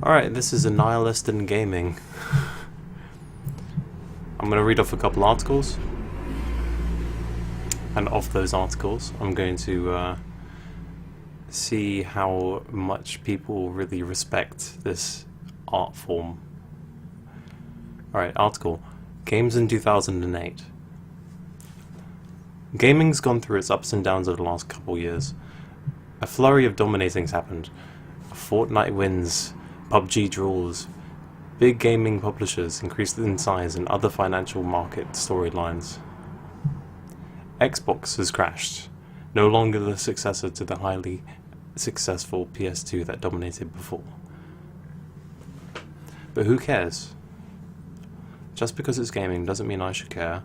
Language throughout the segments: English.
Alright, this is a Nihilist in gaming. I'm going to read off a couple articles, and of those articles I'm going to see how much people really respect this art form. Alright, article. Games in 2008. Gaming's gone through its ups and downs over the last couple years. A flurry of dominating's happened. Fortnite wins, PUBG draws, big gaming publishers increased in size and other financial market storylines. Xbox has crashed, no longer the successor to the highly successful PS2 that dominated before. But who cares? Just because it's gaming doesn't mean I should care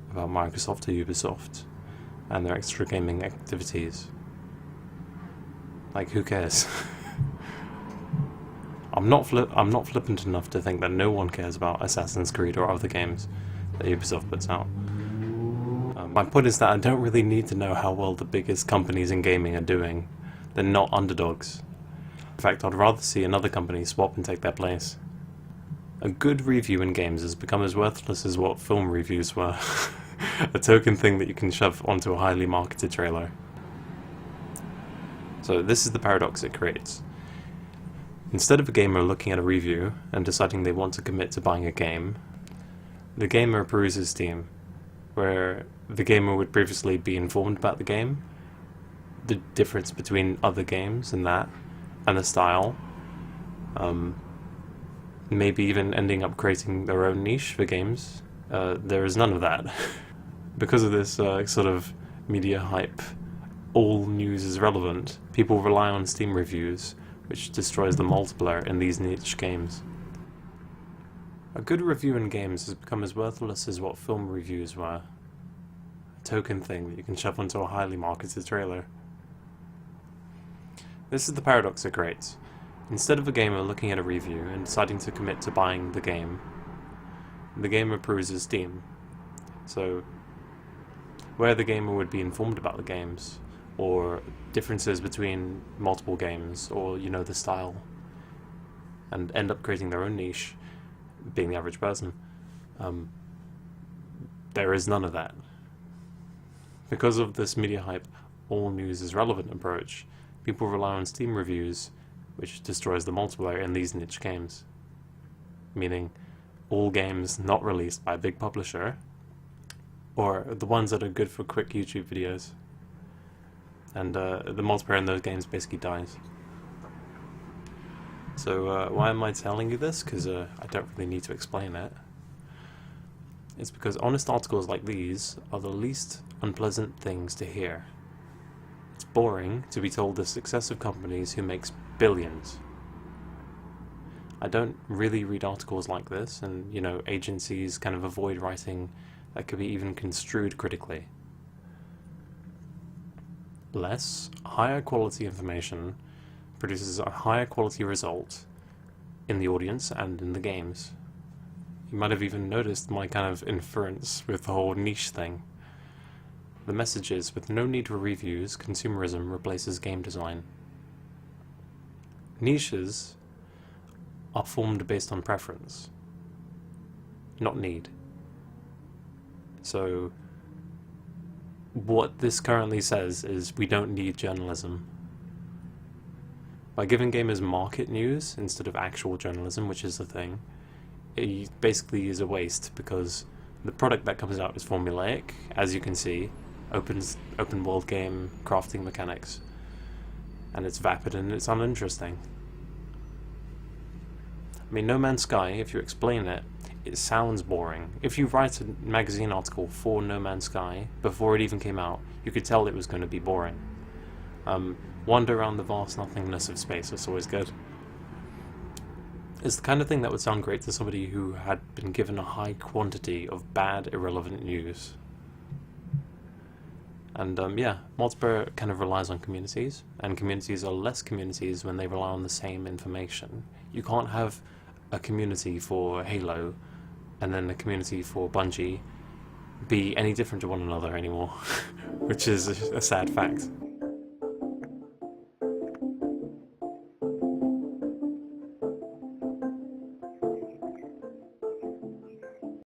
about Microsoft or Ubisoft and their extra gaming activities. Like, who cares? I'm not flippant enough to think that no one cares about Assassin's Creed or other games that Ubisoft puts out. My point is that I don't really need to know how well the biggest companies in gaming are doing. They're not underdogs. In fact, I'd rather see another company swap and take their place. A good review in games has become as worthless as what film reviews were. A token thing that you can shove onto a highly marketed trailer. So this is the paradox it creates. Instead of a gamer looking at a review and deciding they want to commit to buying a game, the gamer peruses Steam, where the gamer would previously be informed about the game, the difference between other games and that, and the style, maybe even ending up creating their own niche for games. There is none of that. Because of this sort of media hype, all news is relevant, people rely on Steam reviews, which destroys the multiplier in these niche games. A good review in games has become as worthless as what film reviews were. A token thing that you can shove onto a highly marketed trailer. This is the paradox it creates. Instead of a gamer looking at a review and deciding to commit to buying the gamer peruses Steam. So, where the gamer would be informed about the games, or differences between multiple games, or, you know, the style, and end up creating their own niche, being the average person, there is none of that. Because of this media hype, all news is relevant approach, people rely on Steam reviews, which destroys the multiplier in these niche games. Meaning, all games not released by a big publisher, or the ones that are good for quick YouTube videos, and the multiplayer in those games basically dies. So why am I telling you this? Because I don't really need to explain it. It's because honest articles like these are the least unpleasant things to hear. It's boring to be told the success of companies who makes billions. I don't really read articles like this, and, you know, agencies kind of avoid writing that could be even construed critically. Less, higher quality information produces a higher quality result in the audience and in the games. You might have even noticed my kind of inference with the whole niche thing. The message is, with no need for reviews, consumerism replaces game design. Niches are formed based on preference, not need. So, what this currently says is we don't need journalism. By giving gamers market news instead of actual journalism, which is the thing, it basically is a waste, because the product that comes out is formulaic, as you can see, open world game, crafting mechanics, and it's vapid and it's uninteresting. I mean, No Man's Sky, if you explain it, it sounds boring. If you write a magazine article for No Man's Sky before it even came out, you could tell it was going to be boring. Wander around the vast nothingness of space, that's always good. It's the kind of thing that would sound great to somebody who had been given a high quantity of bad, irrelevant news. And yeah, multiplayer kind of relies on communities, and communities are less communities when they rely on the same information. You can't have a community for Halo and then a community for Bungie be any different to one another anymore, which is a sad fact.